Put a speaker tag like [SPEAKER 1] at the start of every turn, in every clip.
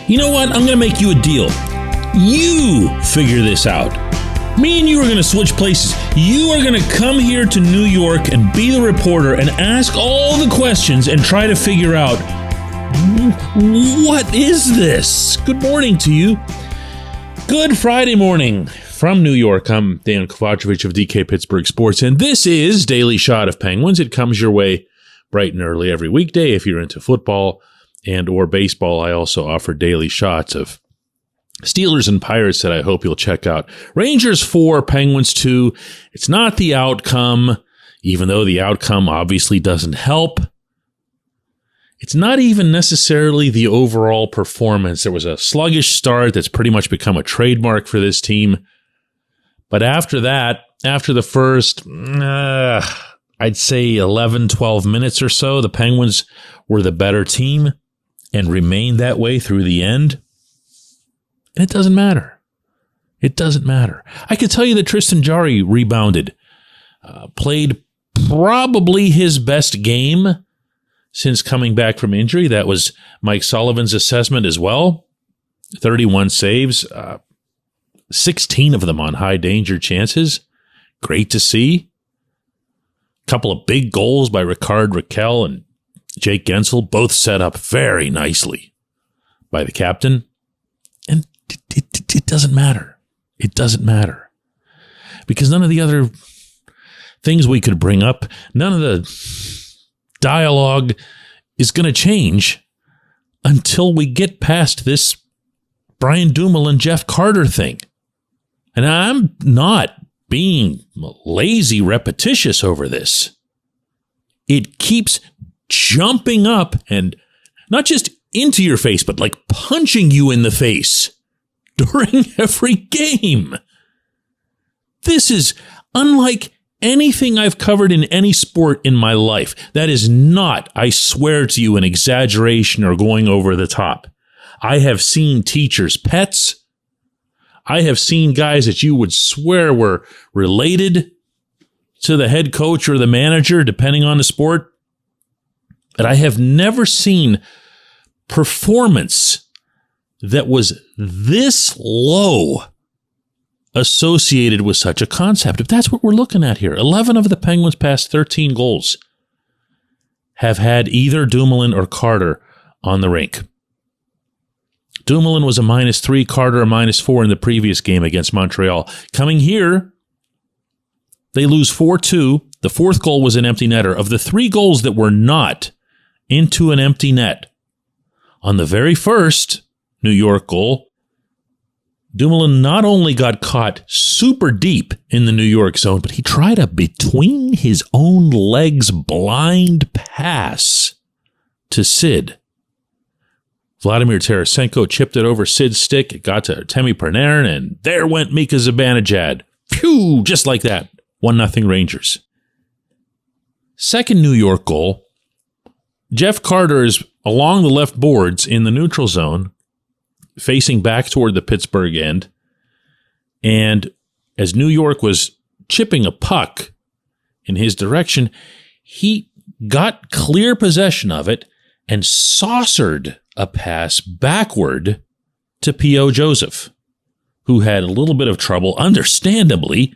[SPEAKER 1] You know what? I'm going to make you a deal. You figure this out. Me and you are going to switch places. You are going to come here to New York and be the reporter and ask all the questions and try to figure out, what is this? Good morning to you. Good Friday morning from New York. I'm Dejan Kovacevic of DK Pittsburgh Sports, and this is Daily Shot of Penguins. It comes your way bright and early every weekday. If you're into football and or baseball, I also offer daily shots of Steelers and Pirates that I hope you'll check out. Rangers 4, Penguins 2. It's not the outcome, even though the outcome obviously doesn't help. It's not even necessarily the overall performance. There was a sluggish start that's pretty much become a trademark for this team. But after that, after the first, I'd say 11, 12 minutes or so, the Penguins were the better team and remained that way through the end. And it doesn't matter. It doesn't matter. I can tell you that Tristan Jarry rebounded, played probably his best game since coming back from injury. That was Mike Sullivan's assessment as well. 31 saves, 16 of them on high danger chances. Great to see. A couple of big goals by Ricard Raquel and Jake Gensel, both set up very nicely by the captain. And it doesn't matter. It doesn't matter. Because none of the other things we could bring up, none of the dialogue is going to change until we get past this Brian Dumoulin, Jeff Carter thing. And I'm not being lazy, repetitious over this. It keeps jumping up and not just into your face, but like punching you in the face during every game. This is unlike anything I've covered in any sport in my life. That is not, I swear to you, an exaggeration or going over the top. I have seen teachers' pets. I have seen guys that you would swear were related to the head coach or the manager, depending on the sport. But I have never seen performance that was this low associated with such a concept. If that's what we're looking at here, 11 of the Penguins' past 13 goals have had either Dumoulin or Carter on the rink. Dumoulin was a -3, Carter a -4 in the previous game against Montreal. Coming here, they lose 4-2. The fourth goal was an empty netter. Of the 3 goals that were not into an empty net, on the very first New York goal, Dumoulin not only got caught super deep in the New York zone, but he tried a between his own legs blind pass to Sid. Vladimir Tarasenko chipped it over Sid's stick. It got to Temi Panarin, and there went Mika Zibanejad. Phew, just like that. 1-0 Rangers. Second New York goal, Jeff Carter is along the left boards in the neutral zone, facing back toward the Pittsburgh end. And as New York was chipping a puck in his direction, he got clear possession of it and saucered a pass backward to P.O. Joseph, who had a little bit of trouble, understandably,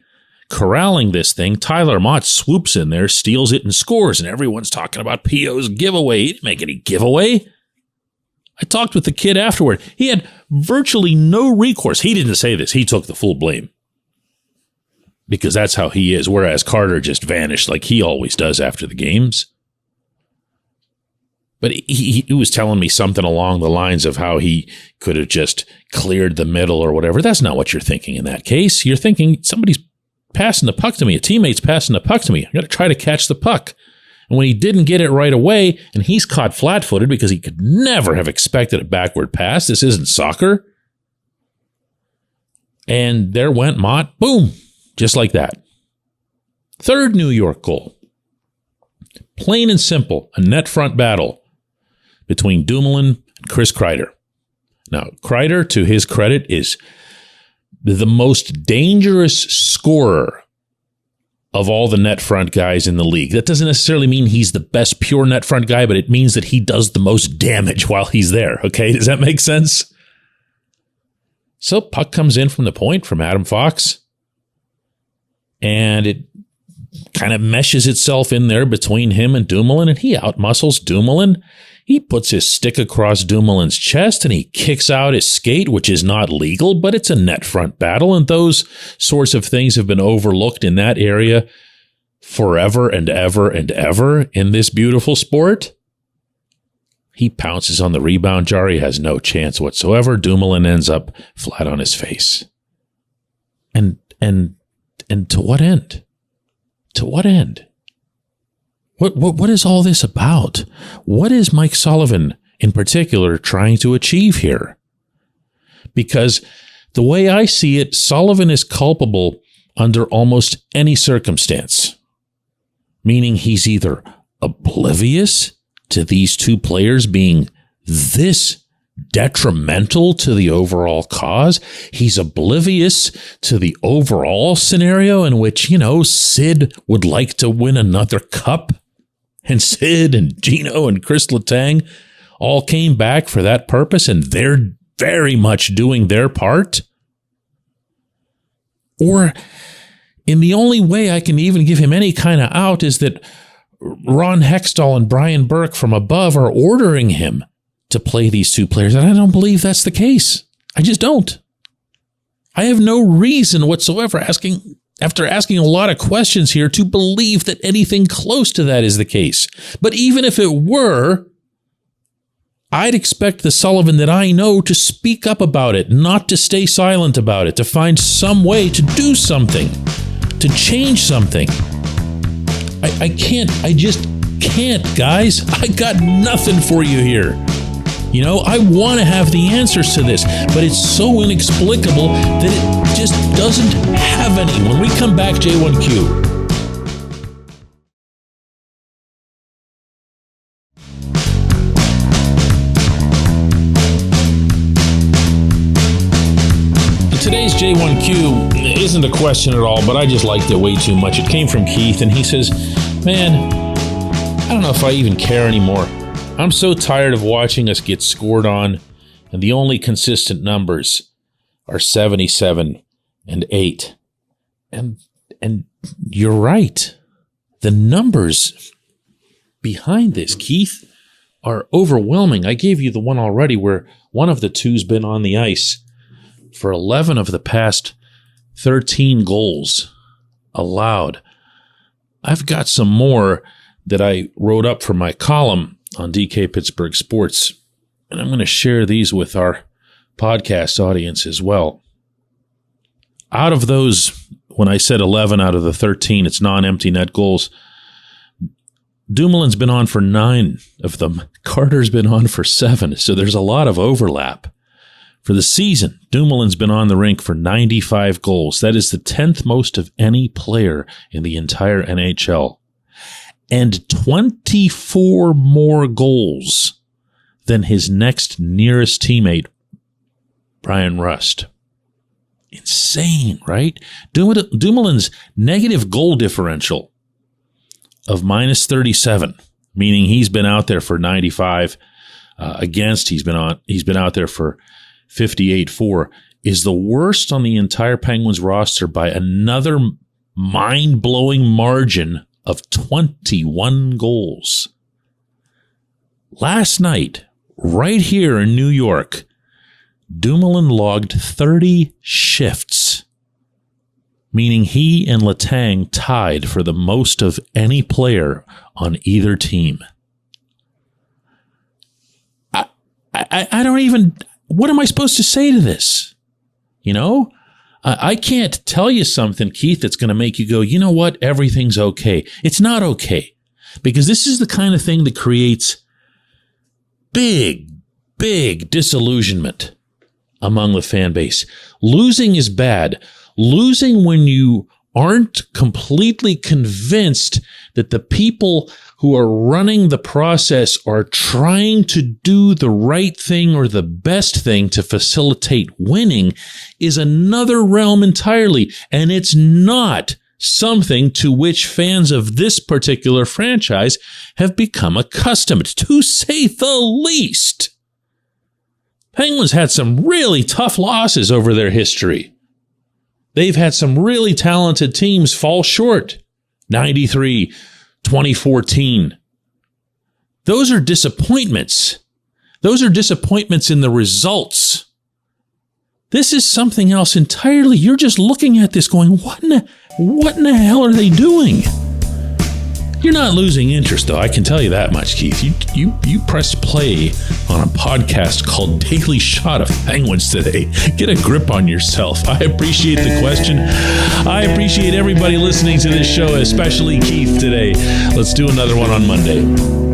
[SPEAKER 1] corralling this thing. Tyler Mott swoops in there, steals it, and scores. And everyone's talking about P.O.'s giveaway. He didn't make any giveaway. I talked with the kid afterward. He had virtually no recourse. He didn't say this. He took the full blame. Because that's how he is, whereas Carter just vanished like he always does after the games. But he was telling me something along the lines of how he could have just cleared the middle or whatever. That's not what you're thinking in that case. You're thinking somebody's passing the puck to me. A teammate's passing the puck to me. I got to try to catch the puck. And when he didn't get it right away, and he's caught flat-footed because he could never have expected a backward pass. This isn't soccer. And there went Mott. Boom. Just like that. Third New York goal. Plain and simple. A net front battle between Dumoulin and Chris Kreider. Now, Kreider, to his credit, is the most dangerous scorer of all the net front guys in the league. That doesn't necessarily mean he's the best pure net front guy, but it means that he does the most damage while he's there. Okay, does that make sense? So puck comes in from the point from Adam Fox, and it kind of meshes itself in there between him and Dumoulin, and he outmuscles Dumoulin. He puts his stick across Dumoulin's chest, and he kicks out his skate, which is not legal, but it's a net front battle, and those sorts of things have been overlooked in that area forever and ever and ever in this beautiful sport. He pounces on the rebound jar. He has no chance whatsoever. Dumoulin ends up flat on his face. And to what end? To what end? What is all this about? What is Mike Sullivan in particular trying to achieve here? Because the way I see it, Sullivan is culpable under almost any circumstance, meaning he's either oblivious to these two players being this detrimental to the overall cause. He's oblivious to the overall scenario in which, Sid would like to win another cup. And Sid and Gino and Chris Letang all came back for that purpose, and they're very much doing their part. Or, in the only way I can even give him any kind of out is that Ron Hextall and Brian Burke from above are ordering him to play these two players, and I don't believe that's the case. I just don't. I have no reason whatsoever after asking a lot of questions here to believe that anything close to that is the case. But even if it were, I'd expect the Sullivan that I know to speak up about it, not to stay silent about it, to find some way to do something, to change something. I just can't, guys. I got nothing for you here. I want to have the answers to this, but it's so inexplicable that it just doesn't have any. When we come back, J1Q. Today's J1Q isn't a question at all, but I just liked it way too much. It came from Keith, and he says, man, I don't know if I even care anymore. I'm so tired of watching us get scored on, and the only consistent numbers are 77 and 8. And you're right. The numbers behind this, Keith, are overwhelming. I gave you the one already where one of the two's been on the ice for 11 of the past 13 goals allowed. I've got some more that I wrote up for my column on DK Pittsburgh Sports, and I'm going to share these with our podcast audience as well. Out of those, when I said 11 out of the 13, it's non-empty net goals. Dumoulin's been on for 9 of them. Carter's been on for 7, so there's a lot of overlap. For the season, Dumoulin's been on the rink for 95 goals. That is the 10th most of any player in the entire NHL. And 24 more goals than his next nearest teammate, Brian Rust. Insane, right? Dumoulin's negative goal differential of minus 37, meaning he's been out there for 95 against. He's been out there for 58-4, is the worst on the entire Penguins roster by another mind-blowing margin of 21 goals. Last night, right here in New York, Dumoulin logged 30 shifts, meaning he and Letang tied for the most of any player on either team. I don't even... What am I supposed to say to this? I can't tell you something, Keith, that's going to make you go, you know what, everything's okay. It's not okay. Because this is the kind of thing that creates big disillusionment among the fan base. Losing is bad. Losing when you aren't completely convinced that the people who are running the process are trying to do the right thing or the best thing to facilitate winning is another realm entirely. And it's not something to which fans of this particular franchise have become accustomed, to say the least. Penguins had some really tough losses over their history. They've had some really talented teams fall short. 93, 2014. Those are disappointments. Those are disappointments in the results. This is something else entirely. You're just looking at this going, what in the hell are they doing? You're not losing interest, though. I can tell you that much, Keith. You pressed play on a podcast called Daily Shot of Penguins today. Get a grip on yourself. I appreciate the question. I appreciate everybody listening to this show, especially Keith today. Let's do another one on Monday.